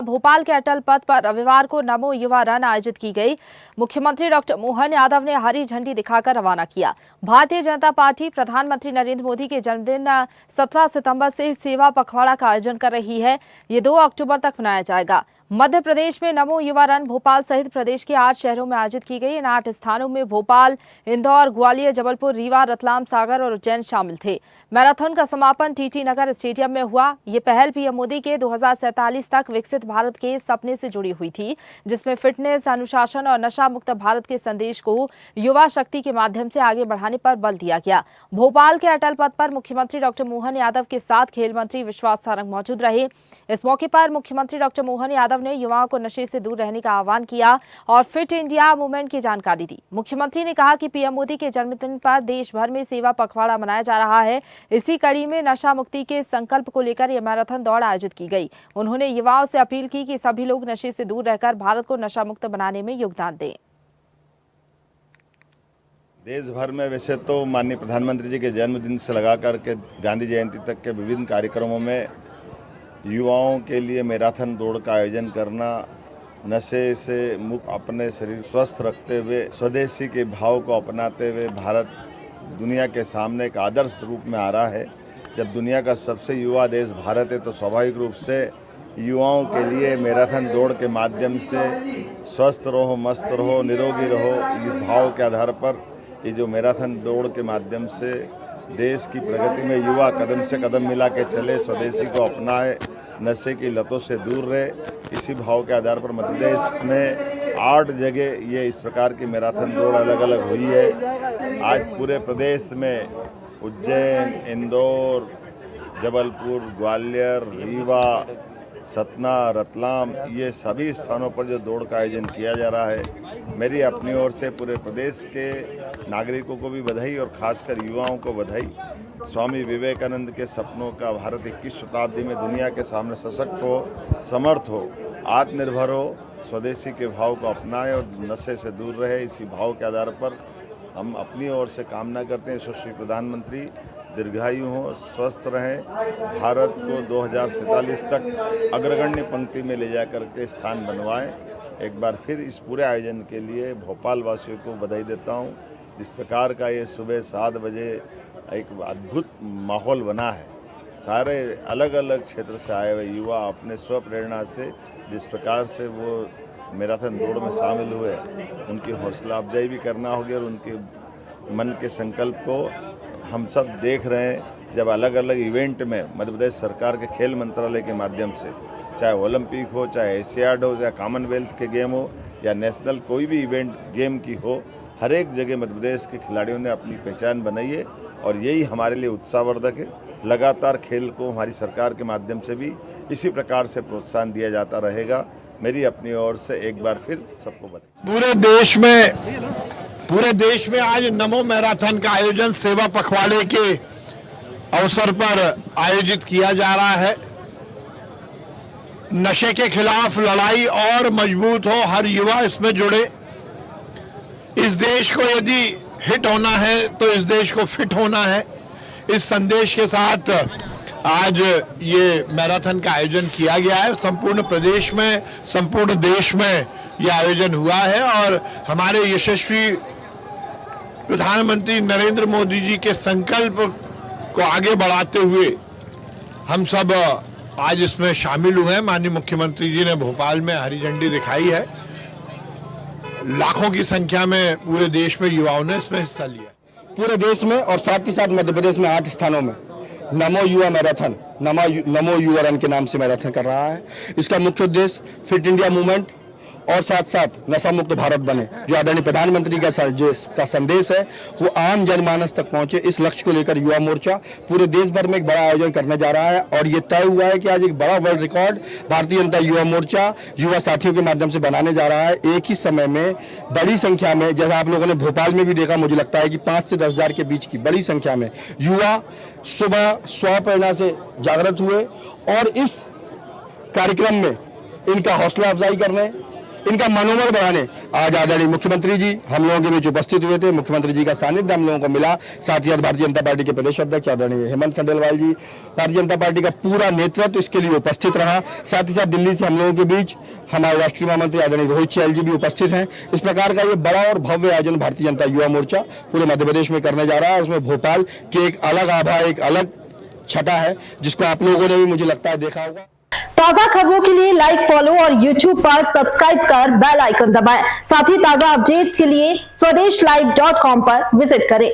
भोपाल के अटल पथ पर रविवार को नमो युवा रन आयोजित की गई। मुख्यमंत्री डॉक्टर मोहन यादव ने हरी झंडी दिखाकर रवाना किया। भारतीय जनता पार्टी प्रधानमंत्री नरेंद्र मोदी के जन्मदिन 17 सितंबर से सेवा पखवाड़ा का आयोजन कर रही है। ये 2 अक्टूबर तक मनाया जाएगा। मध्य प्रदेश में नमो युवा रन भोपाल सहित प्रदेश के 8 शहरों में आयोजित की गई। इन 8 स्थानों में भोपाल, इंदौर, ग्वालियर, जबलपुर, रीवा, रतलाम, सागर और उज्जैन शामिल थे। मैराथन का समापन टीटी नगर स्टेडियम में हुआ। ये पहल पीएम मोदी के 2047 तक विकसित भारत के सपने से जुड़ी हुई थी, जिसमें फिटनेस, अनुशासन और नशा मुक्त भारत के संदेश को युवा शक्ति के माध्यम से आगे बढ़ाने पर बल दिया गया। भोपाल के अटल पथ पर मुख्यमंत्री डॉक्टर मोहन यादव के साथ खेल मंत्री विश्वास सारंग मौजूद रहे। इस मौके पर मुख्यमंत्री डॉक्टर मोहन यादव ने युवाओं को नशे से दूर रहने का आह्वान किया और फिट इंडिया मूवमेंट की जानकारी दी। मुख्यमंत्री ने कहा कि पीएम मोदी के जन्मदिन पर देश भर में सेवा पखवाड़ा मनाया जा रहा है। इसी कड़ी में नशा मुक्ति के संकल्प को लेकर यह मैराथन दौड़ आयोजित की गई। उन्होंने युवाओं से अपील की कि सभी लोग नशे से दूर रहकर भारत को नशा मुक्त बनाने में योगदान दें। देश भर में वैसे तो माननीय प्रधानमंत्री जी के जन्मदिन से लगा करके गांधी जयंती तक के विभिन्न कार्यक्रमों में युवाओं के लिए मैराथन दौड़ का आयोजन करना, नशे से मुक्त अपने शरीर स्वस्थ रखते हुए स्वदेशी के भाव को अपनाते हुए भारत दुनिया के सामने एक आदर्श रूप में आ रहा है। जब दुनिया का सबसे युवा देश भारत है तो स्वाभाविक रूप से युवाओं के लिए मैराथन दौड़ के माध्यम से स्वस्थ रहो, मस्त रहो, निरोगी रहो, इस भाव के आधार पर ये जो मैराथन दौड़ के माध्यम से देश की प्रगति में युवा कदम से कदम मिला के चले, स्वदेशी को अपनाए, नशे की लतों से दूर रहे, इसी भाव के आधार पर मध्य प्रदेश में 8 जगह ये इस प्रकार की मैराथन दौड़ अलग अलग हुई है। आज पूरे प्रदेश में उज्जैन, इंदौर, जबलपुर, ग्वालियर, रीवा, सतना, रतलाम, ये सभी स्थानों पर जो दौड़ का आयोजन किया जा रहा है, मेरी अपनी ओर से पूरे प्रदेश के नागरिकों को भी बधाई और खासकर युवाओं को बधाई। स्वामी विवेकानंद के सपनों का भारत 21वीं शताब्दी में दुनिया के सामने सशक्त हो, समर्थ हो, आत्मनिर्भर हो, स्वदेशी के भाव को अपनाए और नशे से दूर रहे, इसी भाव के आधार पर हम अपनी ओर से कामना करते हैं यशस्वी प्रधानमंत्री दीर्घायु हों, स्वस्थ रहें, भारत को 2047 तक अग्रगण्य पंक्ति में ले जा करके स्थान बनवाएं। एक बार फिर इस पूरे आयोजन के लिए भोपाल वासियों को बधाई देता हूं। जिस प्रकार का ये सुबह 7 बजे एक अद्भुत माहौल बना है, सारे अलग अलग क्षेत्र से आए हुए युवा अपने स्वप्रेरणा से जिस प्रकार से वो मैराथन दौड़ में शामिल हुए, उनकी हौसला अफजाई भी करना होगी और उनके मन के संकल्प को हम सब देख रहे हैं। जब अलग अलग इवेंट में मध्य प्रदेश सरकार के खेल मंत्रालय के माध्यम से, चाहे ओलंपिक हो, चाहे एशियाड हो, या कॉमनवेल्थ के गेम हो, या नेशनल कोई भी इवेंट गेम की हो, हर एक जगह मध्य प्रदेश के खिलाड़ियों ने अपनी पहचान बनाई है और यही हमारे लिए उत्साहवर्धक है। लगातार खेल को हमारी सरकार के माध्यम से भी इसी प्रकार से प्रोत्साहन दिया जाता रहेगा। मेरी अपनी ओर से एक बार फिर सबको बधाई। पूरे देश में आज नमो मैराथन का आयोजन सेवा पखवाड़े के अवसर पर आयोजित किया जा रहा है। नशे के खिलाफ लड़ाई और मजबूत हो, हर युवा इसमें जुड़े। इस देश को यदि हिट होना है तो इस देश को फिट होना है। इस संदेश के साथ आज ये मैराथन का आयोजन किया गया है। संपूर्ण प्रदेश में, संपूर्ण देश में यह आयोजन हुआ है और हमारे यशस्वी प्रधानमंत्री नरेंद्र मोदी जी के संकल्प को आगे बढ़ाते हुए हम सब आज इसमें शामिल हुए हैं। माननीय मुख्यमंत्री जी ने भोपाल में हरी झंडी दिखाई है। लाखों की संख्या में पूरे देश में युवाओं ने इसमें हिस्सा लिया। पूरे देश में और साथ ही साथ मध्य प्रदेश में 8 स्थानों में नमो युवा मैराथन, नमो युवा रन के नाम से मैराथन कर रहा है। इसका मुख्य उद्देश्य फिट इंडिया मूवमेंट और साथ साथ नशा मुक्त भारत बने, जो आदरणीय प्रधानमंत्री का संदेश है वो आम जनमानस तक पहुंचे। इस लक्ष्य को लेकर युवा मोर्चा पूरे देश भर में एक बड़ा आयोजन करने जा रहा है और ये तय हुआ है कि आज एक बड़ा वर्ल्ड रिकॉर्ड भारतीय जनता युवा मोर्चा युवा साथियों के माध्यम से बनाने जा रहा है। एक ही समय में बड़ी संख्या में, जैसा आप लोगों ने भोपाल में भी देखा, मुझे लगता है कि 5 से 10 हज़ार के बीच की बड़ी संख्या में युवा सुबह स्वप्रेरणा से जागृत हुए और इस कार्यक्रम में इनका हौसला अफजाई करने, इनका मनोबल बढ़ाने आज आदरणीय मुख्यमंत्री जी हम लोगों के बीच उपस्थित हुए थे। मुख्यमंत्री जी का सानिध्य हम लोगों को मिला। साथ ही साथ भारतीय जनता पार्टी के प्रदेश अध्यक्ष आदरणीय हेमंत खंडेलवाल जी, भारतीय जनता पार्टी का पूरा नेतृत्व इसके लिए उपस्थित रहा। साथ ही साथ दिल्ली से हम लोगों के बीच हमारे राष्ट्रीय महामंत्री आदरणीय रोहित चहल जी भी उपस्थित हैं। इस प्रकार का ये बड़ा और भव्य आयोजन भारतीय जनता युवा मोर्चा पूरे मध्य प्रदेश में करने जा रहा है। उसमें भोपाल की एक अलग आभा, एक अलग छटा है, जिसको आप लोगों ने भी मुझे लगता है देखा होगा। ताजा खबरों के लिए लाइक, फॉलो और YouTube पर सब्सक्राइब कर बेल आइकन दबाएं। साथ ही ताजा अपडेट्स के लिए स्वदेशलाइव.com पर विजिट करें।